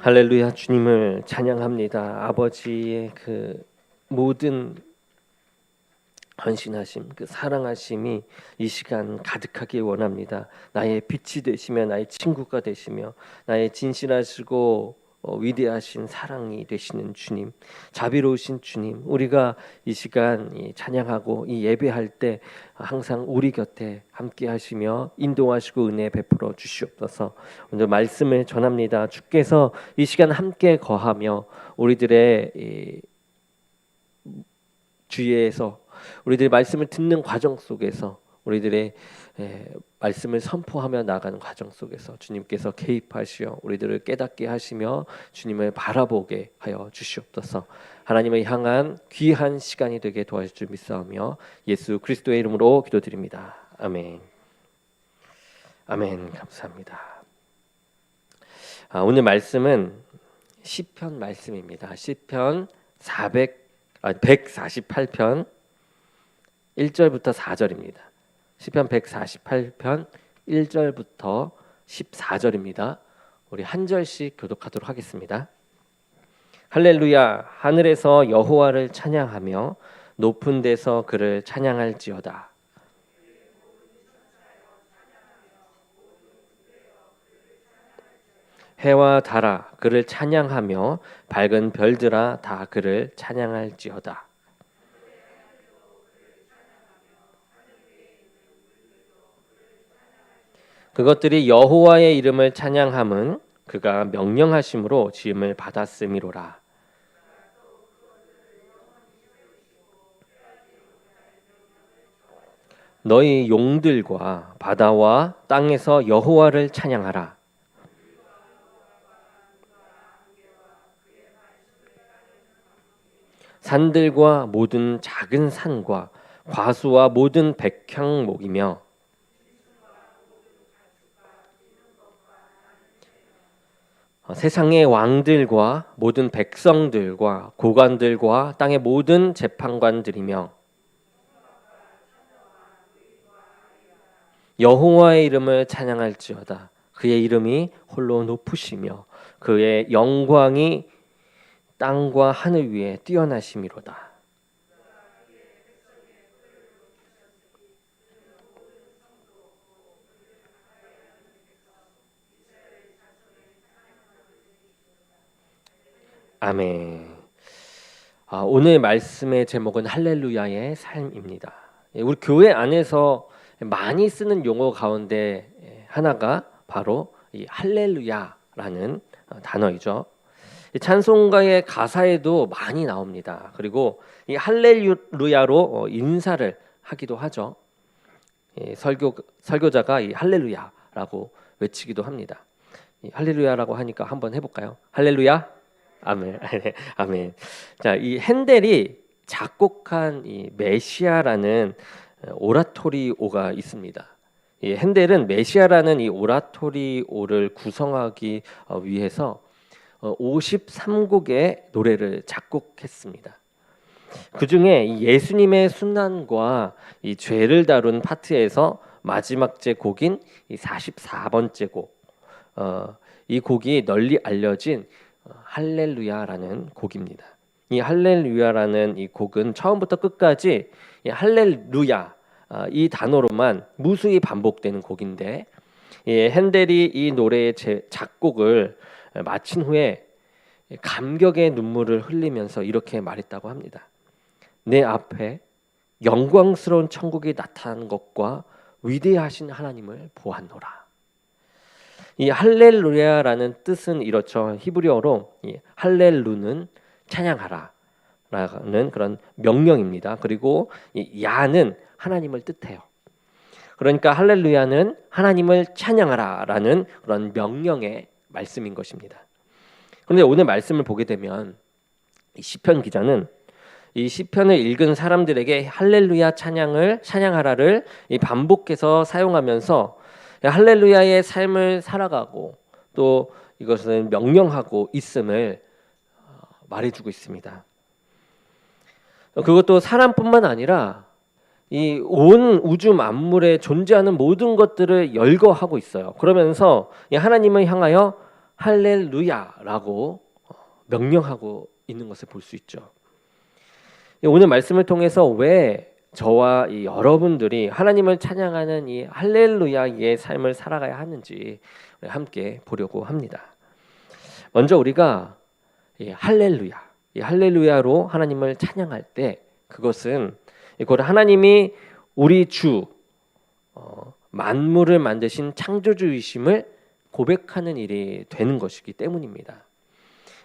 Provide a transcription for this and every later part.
할렐루야, 주님을 찬양합니다. 아버지의 그 모든 헌신하심, 그 사랑하심이 이 시간 가득하길 원합니다. 나의 빛이 되시며 나의 친구가 되시며 나의 진실하시고 위대하신 사랑이 되시는 주님, 자비로우신 주님, 우리가 이 시간 찬양하고 이 예배할 때 항상 우리 곁에 함께 하시며 인도하시고 은혜 베풀어 주시옵소서. 오늘 말씀을 전합니다. 주께서 이 시간 함께 거하며 우리들의 주위에서 우리들의 말씀을 듣는 과정 속에서 우리들의 말씀을 선포하며 나가는 과정 속에서 주님께서 개입하시어 우리들을 깨닫게 하시며 주님을 바라보게 하여 주시옵소서. 하나님을 향한 귀한 시간이 되게 도와줄 줄 믿사오며 예수 그리스도의 이름으로 기도드립니다. 아멘. 아멘. 감사합니다. 오늘 말씀은 시편 말씀입니다. 시편 148편 1절부터 4절입니다. 시편 148편 1절부터 14절입니다. 우리 한 절씩 교독하도록 하겠습니다. 할렐루야, 하늘에서 여호와를 찬양하며 높은 데서 그를 찬양할지어다. 해와 달아 그를 찬양하며 밝은 별들아 다 그를 찬양할지어다. 그것들이 여호와의 이름을 찬양함은 그가 명령하심으로 지음을 받았음이로라. 너희 용들과 바다와 땅에서 여호와를 찬양하라. 산들과 모든 작은 산과 과수와 모든 백향목이며 세상의 왕들과 모든 백성들과 고관들과 땅의 모든 재판관들이며 여호와의 이름을 찬양할지어다. 그의 이름이 홀로 높으시며 그의 영광이 땅과 하늘 위에 뛰어나심이로다. 아멘. 오늘 말씀의 제목은 할렐루야의 삶입니다. 우리 교회 안에서 많이 쓰는 용어 가운데 하나가 바로 이 할렐루야라는 단어이죠. 찬송가의 가사에도 많이 나옵니다. 그리고 이 할렐루야로 인사를 하기도 하죠. 설교자가 이 할렐루야라고 외치기도 합니다. 이 할렐루야라고 하니까 한번 해볼까요? 할렐루야. 아멘. 아멘. 자, 이 핸델이 작곡한 이 메시아라는 오라토리오가 있습니다. 이 핸델은 메시아라는 이 오라토리오를 구성하기 위해서 53곡의 노래를 작곡했습니다. 그 중에 예수님의 순환과 이 죄를 다룬 파트에서 마지막 제 곡인 이 44번째 곡, 이 곡이 널리 알려진 할렐루야라는 곡입니다. 이 할렐루야라는 이 곡은 처음부터 끝까지 이 할렐루야 이 단어로만 무수히 반복되는 곡인데, 핸델이 이 노래의 작곡을 마친 후에 감격의 눈물을 흘리면서 이렇게 말했다고 합니다. 내 앞에 영광스러운 천국이 나타난 것과 위대하신 하나님을 보았노라. 이 할렐루야라는 뜻은 이렇죠. 히브리어로 이 할렐루는 찬양하라 라는 그런 명령입니다. 그리고 이 야는 하나님을 뜻해요. 그러니까 할렐루야는 하나님을 찬양하라 라는 그런 명령의 말씀인 것입니다. 그런데 오늘 말씀을 보게 되면 이 시편 기자는 이 시편을 읽은 사람들에게 할렐루야 찬양하라를 반복해서 사용하면서 할렐루야의 삶을 살아가고 또 이것을 명령하고 있음을 말해주고 있습니다. 그것도 사람뿐만 아니라 이 온 우주 만물에 존재하는 모든 것들을 열거하고 있어요. 그러면서 하나님을 향하여 할렐루야라고 명령하고 있는 것을 볼 수 있죠. 오늘 말씀을 통해서 왜 저와 이 여러분들이 하나님을 찬양하는 이 할렐루야의 삶을 살아가야 하는지 함께 보려고 합니다. 먼저 우리가 이 할렐루야로 하나님을 찬양할 때 그것은 곧 하나님이 우리 주 만물을 만드신 창조주이심을 고백하는 일이 되는 것이기 때문입니다.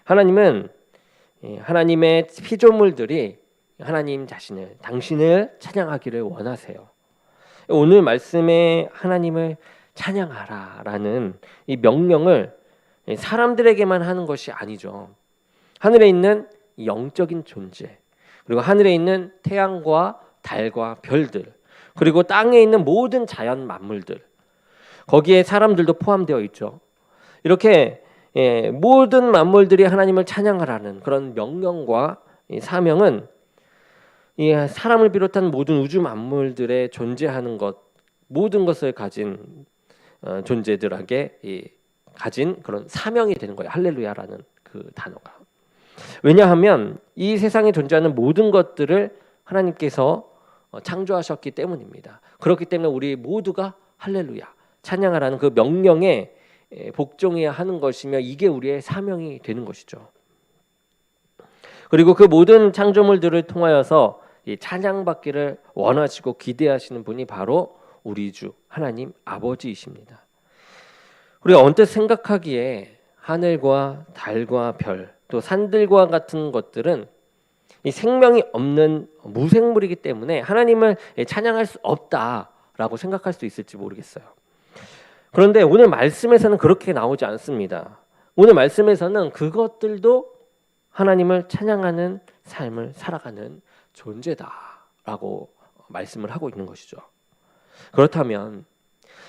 하나님은 하나님의 피조물들이 하나님 자신을, 당신을 찬양하기를 원하세요. 오늘 말씀에 하나님을 찬양하라라는 이 명령을 사람들에게만 하는 것이 아니죠. 하늘에 있는 영적인 존재, 그리고 하늘에 있는 태양과 달과 별들, 그리고 땅에 있는 모든 자연 만물들, 거기에 사람들도 포함되어 있죠. 이렇게 모든 만물들이 하나님을 찬양하라는 그런 명령과 사명은 이 사람을 비롯한 모든 우주 만물들의 존재하는 것, 모든 것을 가진 존재들에게 가진 그런 사명이 되는 거예요. 할렐루야라는 그 단어가. 왜냐하면 이 세상에 존재하는 모든 것들을 하나님께서 창조하셨기 때문입니다. 그렇기 때문에 우리 모두가 할렐루야, 찬양하라는 그 명령에 복종해야 하는 것이며 이게 우리의 사명이 되는 것이죠. 그리고 그 모든 창조물들을 통하여서 이 찬양받기를 원하시고 기대하시는 분이 바로 우리 주 하나님 아버지이십니다. 우리가 언뜻 생각하기에 하늘과 달과 별, 또 산들과 같은 것들은 이 생명이 없는 무생물이기 때문에 하나님을 찬양할 수 없다라고 생각할 수 있을지 모르겠어요. 그런데 오늘 말씀에서는 그렇게 나오지 않습니다. 오늘 말씀에서는 그것들도 하나님을 찬양하는 삶을 살아가는 존재다라고 말씀을 하고 있는 것이죠. 그렇다면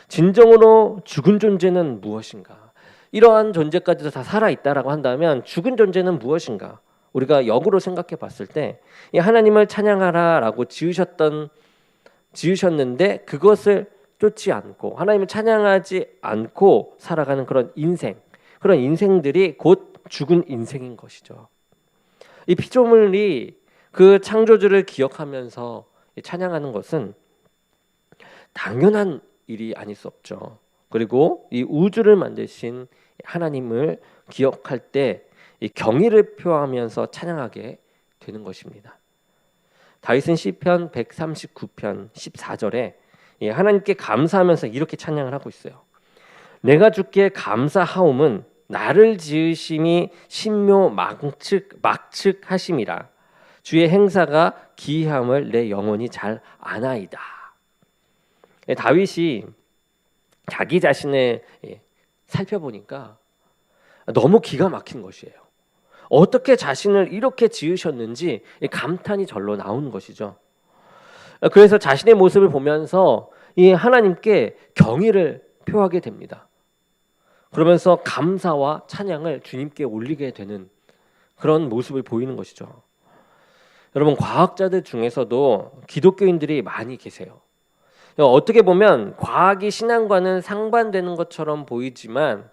진정으로 죽은 존재는 무엇인가? 이러한 존재까지도 다 살아있다라고 한다면 죽은 존재는 무엇인가? 우리가 역으로 생각해 봤을 때 하나님을 찬양하라라고 지으셨는데 그것을 쫓지 않고 하나님을 찬양하지 않고 살아가는 그런 인생들이 곧 죽은 인생인 것이죠. 이 피조물이 그 창조주를 기억하면서 찬양하는 것은 당연한 일이 아닐 수 없죠. 그리고 이 우주를 만드신 하나님을 기억할 때 이 경의를 표하면서 찬양하게 되는 것입니다. 다윗은 시편 139편 14절에 하나님께 감사하면서 이렇게 찬양을 하고 있어요. 내가 주께 감사하옴은 나를 지으심이 신묘 막측하심이라. 주의 행사가 기이함을 내 영혼이 잘 아나이다. 다윗이 자기 자신을 살펴보니까 너무 기가 막힌 것이에요. 어떻게 자신을 이렇게 지으셨는지 감탄이 절로 나오는 것이죠. 그래서 자신의 모습을 보면서 이 하나님께 경의를 표하게 됩니다. 그러면서 감사와 찬양을 주님께 올리게 되는 그런 모습을 보이는 것이죠. 여러분, 과학자들 중에서도 기독교인들이 많이 계세요. 어떻게 보면 과학이 신앙과는 상반되는 것처럼 보이지만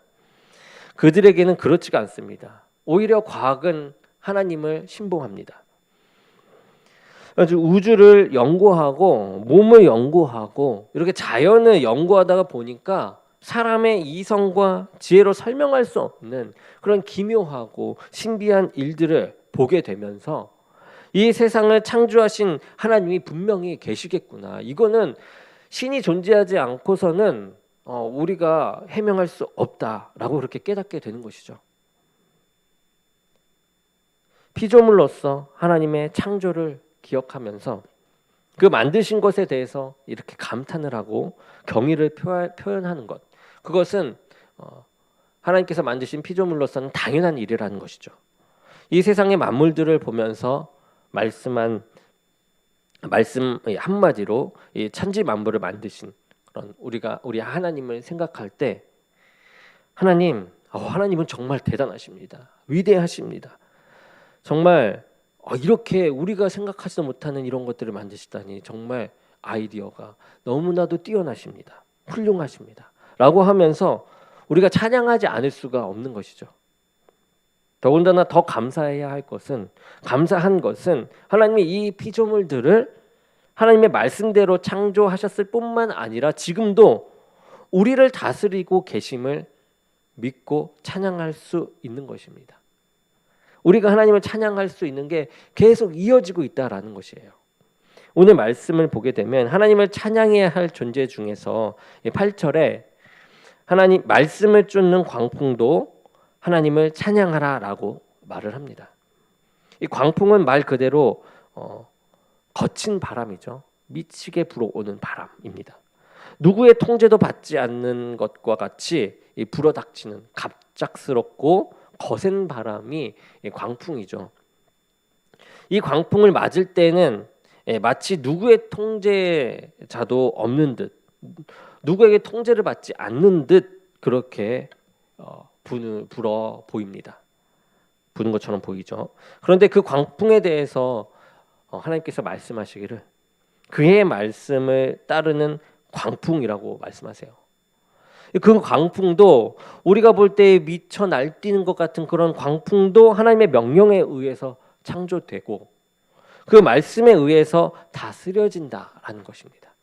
그들에게는 그렇지가 않습니다. 오히려 과학은 하나님을 신봉합니다. 아주 우주를 연구하고 몸을 연구하고 이렇게 자연을 연구하다가 보니까 사람의 이성과 지혜로 설명할 수 없는 그런 기묘하고 신비한 일들을 보게 되면서 이 세상을 창조하신 하나님이 분명히 계시겠구나. 이거는 신이 존재하지 않고서는 우리가 해명할 수 없다라고 그렇게 깨닫게 되는 것이죠. 피조물로서 하나님의 창조를 기억하면서 그 만드신 것에 대해서 이렇게 감탄을 하고 경의를 표현하는 것, 그것은 하나님께서 만드신 피조물로서는 당연한 일이라는 것이죠. 이 세상의 만물들을 보면서 말씀 한마디로 이 천지 만물을 만드신 그런 우리 하나님을 생각할 때 하나님은 정말 대단하십니다. 위대하십니다. 정말 이렇게 우리가 생각하지도 못하는 이런 것들을 만드시다니 정말 아이디어가 너무나도 뛰어나십니다. 훌륭하십니다. 라고 하면서 우리가 찬양하지 않을 수가 없는 것이죠. 더군다나 더 감사해야 할 것은, 감사한 것은 하나님이 이 피조물들을 하나님의 말씀대로 창조하셨을 뿐만 아니라 지금도 우리를 다스리고 계심을 믿고 찬양할 수 있는 것입니다. 우리가 하나님을 찬양할 수 있는 게 계속 이어지고 있다라는 것이에요. 오늘 말씀을 보게 되면 하나님을 찬양해야 할 존재 중에서 8절에 하나님 말씀을 쫓는 광풍도 하나님을 찬양하라라고 말을 합니다. 이 광풍은 말 그대로 거친 바람이죠. 미치게 불어오는 바람입니다. 누구의 통제도 받지 않는 것과 같이 불어닥치는 갑작스럽고 거센 바람이 광풍이죠. 이 광풍을 맞을 때는 마치 누구의 통제자도 없는 듯, 누구에게 통제를 받지 않는 듯 그렇게 불어 보입니다. 부는 것처럼 보이죠. 그런데 그 광풍에 대해서 하나님께서 말씀하시기를 그의 말씀을 따르는 광풍이라고 말씀하세요. 그 광풍도 우리가 볼 때 미쳐 날뛰는 것 같은 그런 광풍도 하나님의 명령에 의해서 창조되고 그 말씀에 의해서 다스려진다라는 것입니다.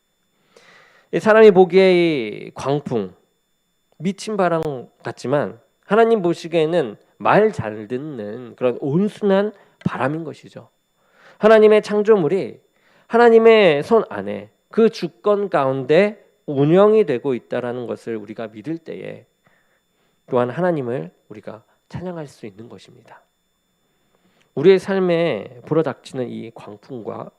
사람이 보기에 이 광풍, 미친 바람 같지만 하나님 보시기에는 말 잘 듣는 그런 온순한 바람인 것이죠. 하나님의 창조물이 하나님의 손 안에 그 주권 가운데 운영이 되고 있다라는 것을 우리가 믿을 때에 또한 하나님을 우리가 찬양할 수 있는 것입니다. 우리의 삶에 불어닥치는 이 광풍과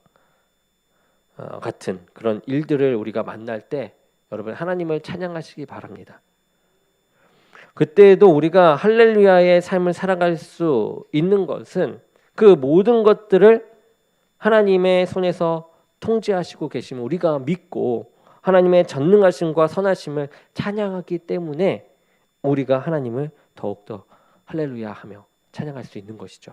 같은 그런 일들을 우리가 만날 때 여러분 하나님을 찬양하시기 바랍니다. 그때에도 우리가 할렐루야의 삶을 살아갈 수 있는 것은 그 모든 것들을 하나님의 손에서 통제하시고 계심을 우리가 믿고 하나님의 전능하심과 선하심을 찬양하기 때문에 우리가 하나님을 더욱더 할렐루야 하며 찬양할 수 있는 것이죠.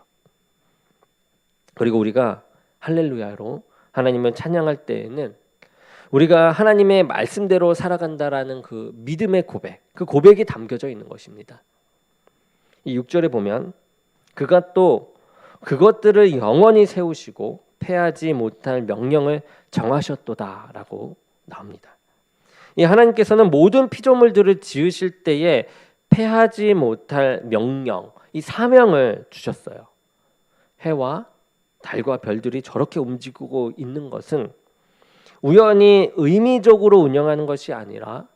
그리고 우리가 할렐루야로 하나님을 찬양할 때에는 우리가 하나님의 말씀대로 살아간다라는 그 믿음의 고백, 그 고백이 담겨져 있는 것입니다. 이 6절에 보면 그가 또 그것들을 영원히 세우시고 패하지 못할 명령을 정하셨도다라고 나옵니다. 이 하나님께서는 모든 피조물들을 지으실 때에 패하지 못할 명령, 이 사명을 주셨어요. 해와 달과 별들이 저렇게 움직이고 있는 것은 우연히 의미적으로 운영하는 것이 아니라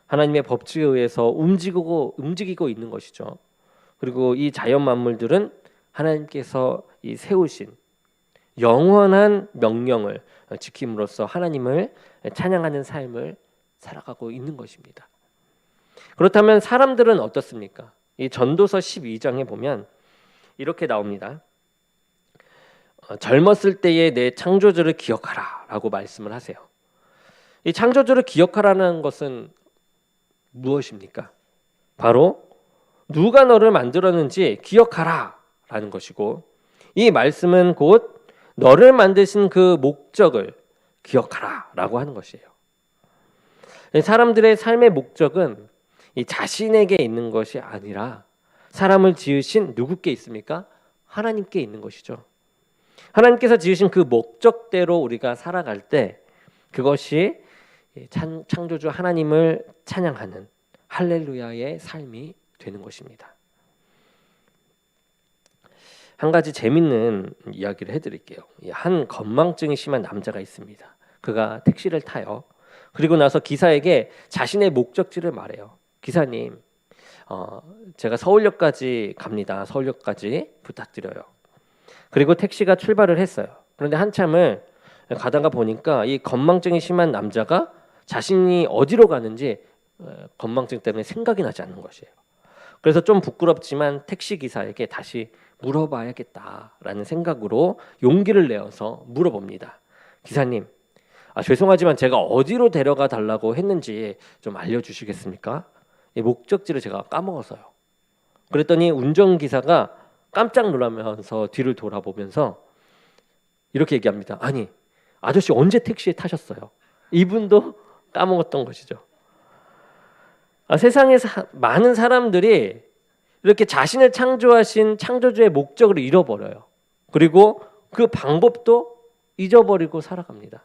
하나님의 법칙에 의해서 움직이고 있는 것이죠. 그리고 이 자연 만물들은 하나님께서 이 세우신 영원한 명령을 지킴으로써 하나님을 찬양하는 삶을 살아가고 있는 것입니다. 그렇다면 사람들은 어떻습니까? 이 전도서 12장에 보면 이렇게 나옵니다. 젊었을 때의 내 창조주를 기억하라 라고 말씀을 하세요. 이 창조주를 기억하라는 것은 무엇입니까? 바로 누가 너를 만들었는지 기억하라 라는 것이고 이 말씀은 곧 너를 만드신 그 목적을 기억하라 라고 하는 것이에요. 사람들의 삶의 목적은 이 자신에게 있는 것이 아니라 사람을 지으신 누구께 있습니까? 하나님께 있는 것이죠. 하나님께서 지으신 그 목적대로 우리가 살아갈 때 그것이 창조주 하나님을 찬양하는 할렐루야의 삶이 되는 것입니다. 한 가지 재밌는 이야기를 해드릴게요. 한 건망증이 심한 남자가 있습니다. 그가 택시를 타요. 그리고 나서 기사에게 자신의 목적지를 말해요. 기사님, 제가 서울역까지 갑니다. 서울역까지 부탁드려요. 그리고 택시가 출발을 했어요. 그런데 한참을 가다가 보니까 이 건망증이 심한 남자가 자신이 어디로 가는지 건망증 때문에 생각이 나지 않는 것이에요. 그래서 좀 부끄럽지만 택시 기사에게 다시 물어봐야겠다라는 생각으로 용기를 내어서 물어봅니다. 기사님, 죄송하지만 제가 어디로 데려가 달라고 했는지 좀 알려주시겠습니까? 이 목적지를 제가 까먹어서요. 그랬더니 운전기사가 깜짝 놀라면서 뒤를 돌아보면서 이렇게 얘기합니다. 아니, 아저씨 언제 택시에 타셨어요? 이분도 까먹었던 것이죠. 세상에서 많은 사람들이 이렇게 자신을 창조하신 창조주의 목적을 잃어버려요. 그리고 그 방법도 잊어버리고 살아갑니다.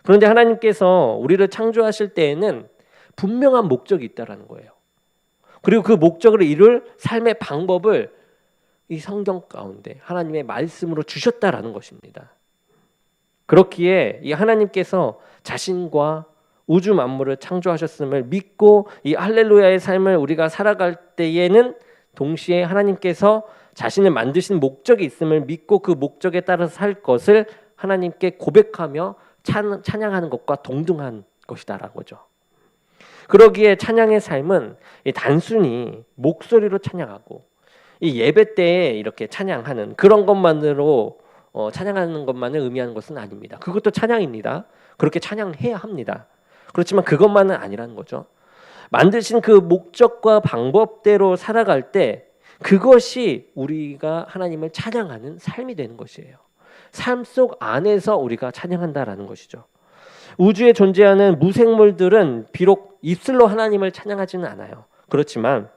그런데 하나님께서 우리를 창조하실 때에는 분명한 목적이 있다라는 거예요. 그리고 그 목적을 이룰 삶의 방법을 이 성경 가운데 하나님의 말씀으로 주셨다라는 것입니다. 그렇기에 이 하나님께서 자신과 우주 만물을 창조하셨음을 믿고 이 할렐루야의 삶을 우리가 살아갈 때에는 동시에 하나님께서 자신을 만드신 목적이 있음을 믿고 그 목적에 따라서 살 것을 하나님께 고백하며 찬양하는 것과 동등한 것이다라는 거죠. 그러기에 찬양의 삶은 단순히 목소리로 찬양하고 이 예배 때에 이렇게 찬양하는 그런 것만으로 찬양하는 것만을 의미하는 것은 아닙니다. 그것도 찬양입니다. 그렇게 찬양해야 합니다. 그렇지만 그것만은 아니라는 거죠. 만드신 그 목적과 방법대로 살아갈 때 그것이 우리가 하나님을 찬양하는 삶이 되는 것이에요. 삶 속 안에서 우리가 찬양한다라는 것이죠. 우주에 존재하는 무생물들은 비록 입술로 하나님을 찬양하지는 않아요. 그렇지만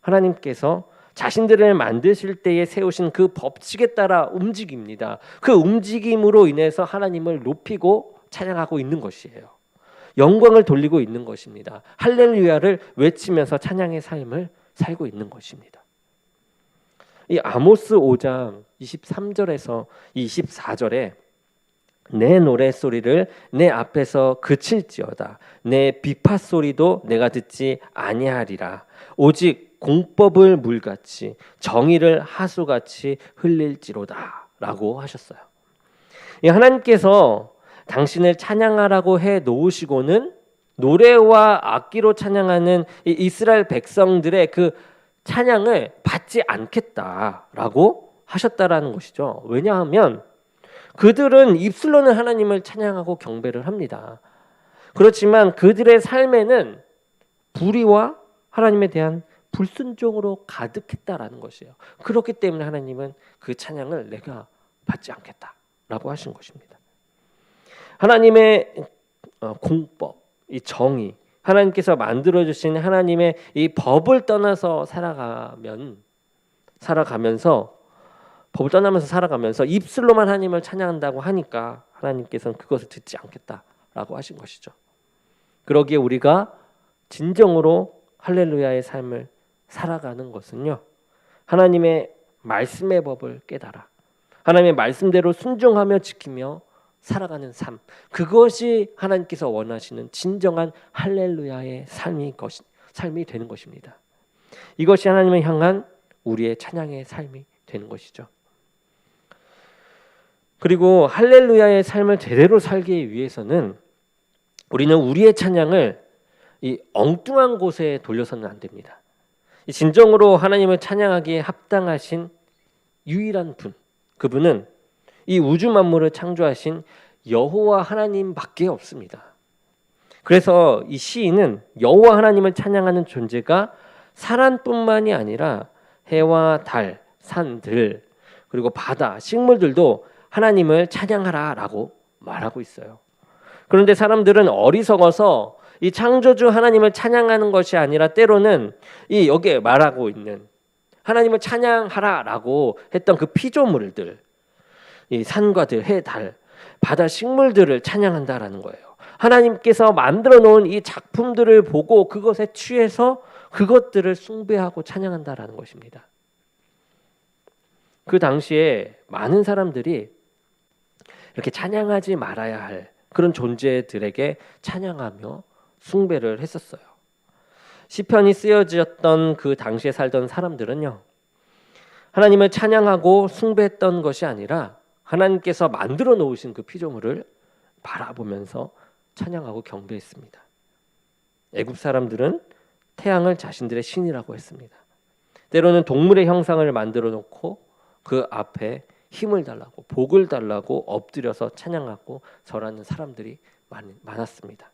하나님께서 자신들을 만드실 때에 세우신 그 법칙에 따라 움직입니다. 그 움직임으로 인해서 하나님을 높이고 찬양하고 있는 것이에요. 영광을 돌리고 있는 것입니다. 할렐루야를 외치면서 찬양의 삶을 살고 있는 것입니다. 이 아모스 5장 23절에서 24절에 내 노랫소리를 내 앞에서 그칠지어다. 내 비파 소리도 내가 듣지 아니하리라. 오직 공법을 물같이 정의를 하수같이 흘릴지로다 라고 하셨어요. 하나님께서 당신을 찬양하라고 해 놓으시고는 노래와 악기로 찬양하는 이 이스라엘 백성들의 그 찬양을 받지 않겠다라고 하셨다라는 것이죠. 왜냐하면 그들은 입술로는 하나님을 찬양하고 경배를 합니다. 그렇지만 그들의 삶에는 불의와 하나님에 대한 불순종으로 가득했다라는 것이에요. 그렇기 때문에 하나님은 그 찬양을 내가 받지 않겠다라고 하신 것입니다. 하나님의 공법, 이 정의, 하나님께서 만들어주신 하나님의 이 법을 떠나서 법을 떠나면서 살아가면서 입술로만 하나님을 찬양한다고 하니까 하나님께서는 그것을 듣지 않겠다라고 하신 것이죠. 그러기에 우리가 진정으로 할렐루야의 삶을 살아가는 것은요, 하나님의 말씀의 법을 깨달아 하나님의 말씀대로 순종하며 지키며 살아가는 삶, 그것이 하나님께서 원하시는 진정한 할렐루야의 삶이 되는 것입니다. 이것이 하나님을 향한 우리의 찬양의 삶이 되는 것이죠. 그리고 할렐루야의 삶을 제대로 살기 위해서는 우리는 우리의 찬양을 이 엉뚱한 곳에 돌려서는 안 됩니다. 진정으로 하나님을 찬양하기에 합당하신 유일한 분, 그분은 이 우주 만물을 창조하신 여호와 하나님밖에 없습니다. 그래서 이 시인은 여호와 하나님을 찬양하는 존재가 사람뿐만이 아니라 해와 달, 산들, 그리고 바다, 식물들도 하나님을 찬양하라라고 말하고 있어요. 그런데 사람들은 어리석어서 이 창조주 하나님을 찬양하는 것이 아니라 때로는 이 여기에 말하고 있는 하나님을 찬양하라라고 했던 그 피조물들, 이 산과 들, 해, 달, 바다 식물들을 찬양한다라는 거예요. 하나님께서 만들어 놓은 이 작품들을 보고 그것에 취해서 그것들을 숭배하고 찬양한다라는 것입니다. 그 당시에 많은 사람들이 이렇게 찬양하지 말아야 할 그런 존재들에게 찬양하며 숭배를 했었어요. 시편이 쓰여졌던 그 당시에 살던 사람들은요, 하나님을 찬양하고 숭배했던 것이 아니라 하나님께서 만들어 놓으신 그 피조물을 바라보면서 찬양하고 경배했습니다. 애굽 사람들은 태양을 자신들의 신이라고 했습니다. 때로는 동물의 형상을 만들어 놓고 그 앞에 힘을 달라고 복을 달라고 엎드려서 찬양하고 절하는 사람들이 많았습니다.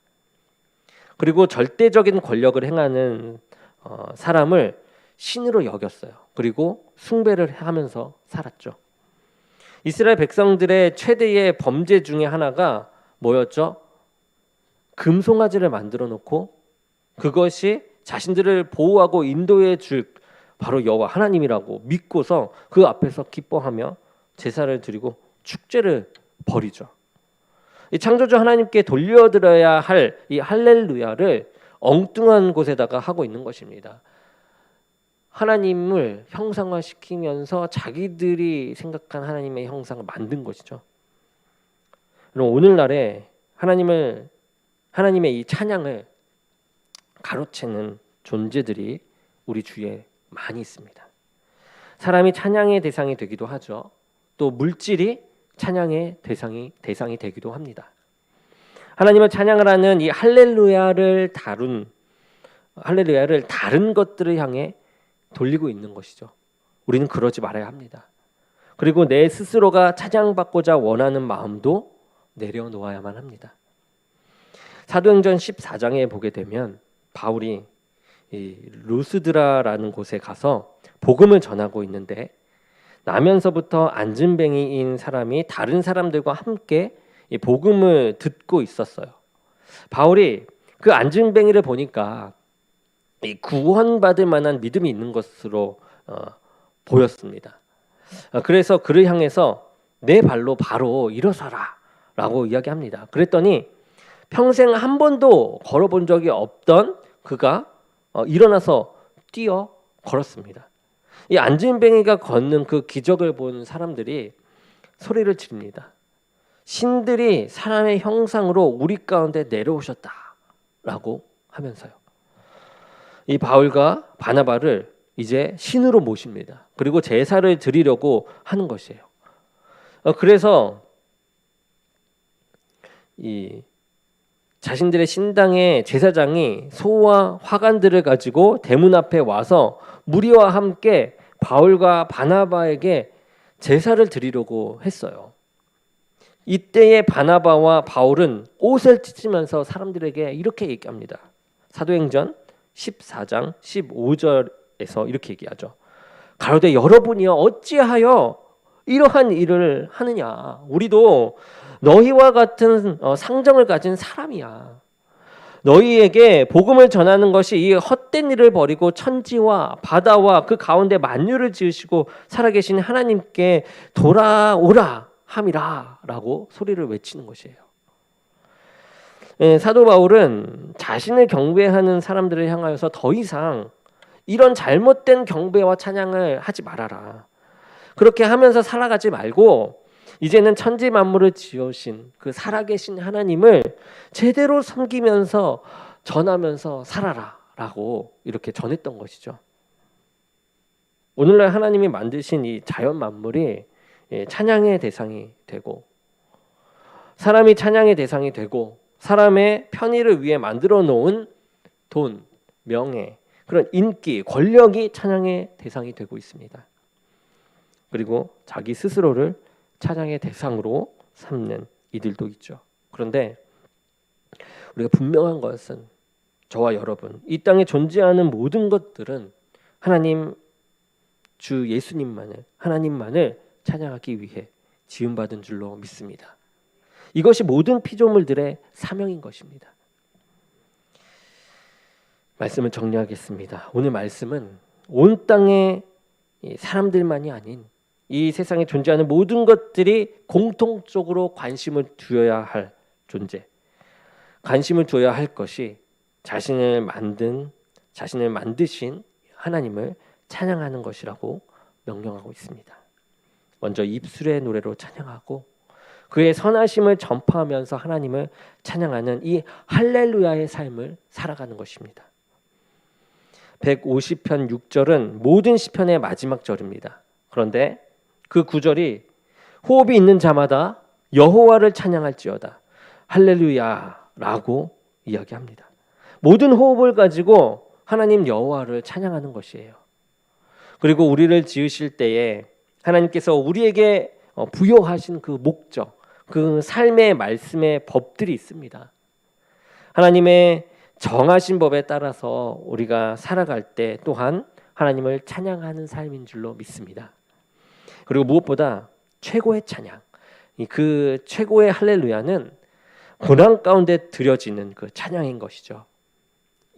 그리고 절대적인 권력을 행하는 사람을 신으로 여겼어요. 그리고 숭배를 하면서 살았죠. 이스라엘 백성들의 최대의 범죄 중에 하나가 뭐였죠? 금송아지를 만들어 놓고 그것이 자신들을 보호하고 인도해 줄 바로 여호와 하나님이라고 믿고서 그 앞에서 기뻐하며 제사를 드리고 축제를 벌이죠. 이 창조주 하나님께 돌려드려야 할 이 할렐루야를 엉뚱한 곳에다가 하고 있는 것입니다. 하나님을 형상화시키면서 자기들이 생각한 하나님의 형상을 만든 것이죠. 그럼 오늘날에 하나님의 이 찬양을 가로채는 존재들이 우리 주위에 많이 있습니다. 사람이 찬양의 대상이 되기도 하죠. 또 물질이 찬양의 대상이 되기도 합니다. 하나님을 찬양을 하는 이 할렐루야를 다른 것들을 향해 돌리고 있는 것이죠. 우리는 그러지 말아야 합니다. 그리고 내 스스로가 찬양받고자 원하는 마음도 내려놓아야만 합니다. 사도행전 14장에 보게 되면 바울이 이 루스드라라는 곳에 가서 복음을 전하고 있는데 나면서부터 안진뱅이인 사람이 다른 사람들과 함께 이 복음을 듣고 있었어요. 바울이 그 안진뱅이를 보니까 이 구원받을 만한 믿음이 있는 것으로 보였습니다. 그래서 그를 향해서 내 발로 바로 일어서라 라고 이야기합니다. 그랬더니 평생 한 번도 걸어본 적이 없던 그가 일어나서 뛰어 걸었습니다. 이 안진뱅이가 걷는 그 기적을 본 사람들이 소리를 지릅니다. 신들이 사람의 형상으로 우리 가운데 내려오셨다라고 하면서요. 이 바울과 바나바를 이제 신으로 모십니다. 그리고 제사를 드리려고 하는 것이에요. 그래서 이 자신들의 신당의 제사장이 소와 화관들을 가지고 대문 앞에 와서 무리와 함께 바울과 바나바에게 제사를 드리려고 했어요. 이때의 바나바와 바울은 옷을 찢으면서 사람들에게 이렇게 얘기합니다. 사도행전 14장 15절에서 이렇게 얘기하죠. 가로되 여러분이여 어찌하여 이러한 일을 하느냐. 우리도 너희와 같은 상정을 가진 사람이야. 너희에게 복음을 전하는 것이 이 헛된 일을 버리고 천지와 바다와 그 가운데 만유를 지으시고 살아계신 하나님께 돌아오라 함이라 라고 소리를 외치는 것이에요. 사도 바울은 자신을 경배하는 사람들을 향하여서 더 이상 이런 잘못된 경배와 찬양을 하지 말아라. 그렇게 하면서 살아가지 말고 이제는 천지 만물을 지으신 그 살아계신 하나님을 제대로 섬기면서 전하면서 살아라 라고 이렇게 전했던 것이죠. 오늘날 하나님이 만드신 이 자연 만물이 찬양의 대상이 되고 사람이 찬양의 대상이 되고 사람의 편의를 위해 만들어 놓은 돈, 명예, 그런 인기, 권력이 찬양의 대상이 되고 있습니다. 그리고 자기 스스로를 찬양의 대상으로 삼는 이들도 있죠. 그런데 우리가 분명한 것은 저와 여러분, 이 땅에 존재하는 모든 것들은 하나님 주 예수님만을, 하나님만을 찬양하기 위해 지음받은 줄로 믿습니다. 이것이 모든 피조물들의 사명인 것입니다. 말씀을 정리하겠습니다. 오늘 말씀은 온 땅의 사람들만이 아닌 이 세상에 존재하는 모든 것들이 공통적으로 관심을 두어야 할 존재, 관심을 두어야 할 것이 자신을 만드신 하나님을 찬양하는 것이라고 명령하고 있습니다. 먼저 입술의 노래로 찬양하고 그의 선하심을 전파하면서 하나님을 찬양하는 이 할렐루야의 삶을 살아가는 것입니다. 150편 6절은 모든 시편의 마지막 절입니다. 그런데 그 구절이 호흡이 있는 자마다 여호와를 찬양할지어다 할렐루야라고 이야기합니다. 모든 호흡을 가지고 하나님 여호와를 찬양하는 것이에요. 그리고 우리를 지으실 때에 하나님께서 우리에게 부여하신 그 목적, 그 삶의 말씀의 법들이 있습니다. 하나님의 정하신 법에 따라서 우리가 살아갈 때 또한 하나님을 찬양하는 삶인 줄로 믿습니다. 그리고 무엇보다 최고의 찬양, 그 최고의 할렐루야는 고난 가운데 드려지는 그 찬양인 것이죠.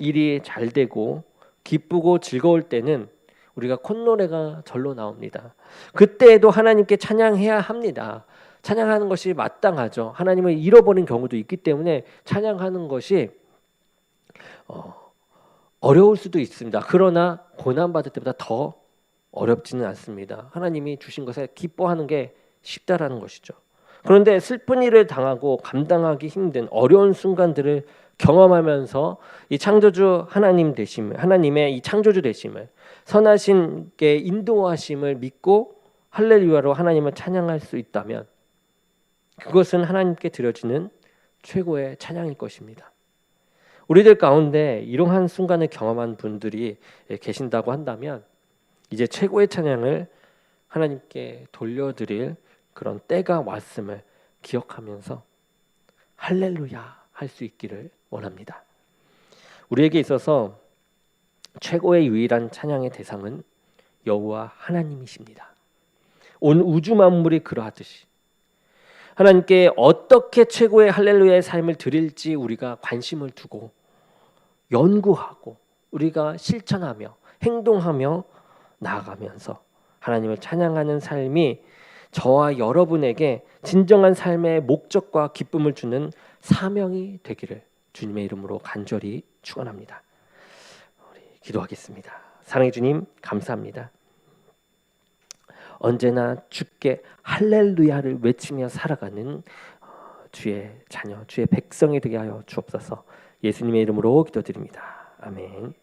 일이 잘 되고 기쁘고 즐거울 때는 우리가 콧노래가 절로 나옵니다. 그때에도 하나님께 찬양해야 합니다. 찬양하는 것이 마땅하죠. 하나님을 잃어버린 경우도 있기 때문에 찬양하는 것이 어려울 수도 있습니다. 그러나 고난받을 때보다 더 어렵지는 않습니다. 하나님이 주신 것에 기뻐하는 게 쉽다라는 것이죠. 그런데 슬픈 일을 당하고 감당하기 힘든 어려운 순간들을 경험하면서 이 창조주 하나님 되심을, 하나님의 이 창조주 되심을, 선하신 게 인도하심을 믿고 할렐루야로 하나님을 찬양할 수 있다면 그것은 하나님께 드려지는 최고의 찬양일 것입니다. 우리들 가운데 이러한 순간을 경험한 분들이 계신다고 한다면 이제 최고의 찬양을 하나님께 돌려드릴 그런 때가 왔음을 기억하면서 할렐루야 할 수 있기를 원합니다. 우리에게 있어서 최고의 유일한 찬양의 대상은 여호와 하나님이십니다. 온 우주 만물이 그러하듯이 하나님께 어떻게 최고의 할렐루야의 삶을 드릴지 우리가 관심을 두고 연구하고 우리가 실천하며 행동하며 나아가면서 하나님을 찬양하는 삶이 저와 여러분에게 진정한 삶의 목적과 기쁨을 주는 사명이 되기를 주님의 이름으로 간절히 축원합니다. 우리 기도하겠습니다. 사랑의 주님 감사합니다. 언제나 주께 할렐루야를 외치며 살아가는 주의 자녀, 주의 백성이 되게 하여 주옵소서. 예수님의 이름으로 기도드립니다. 아멘.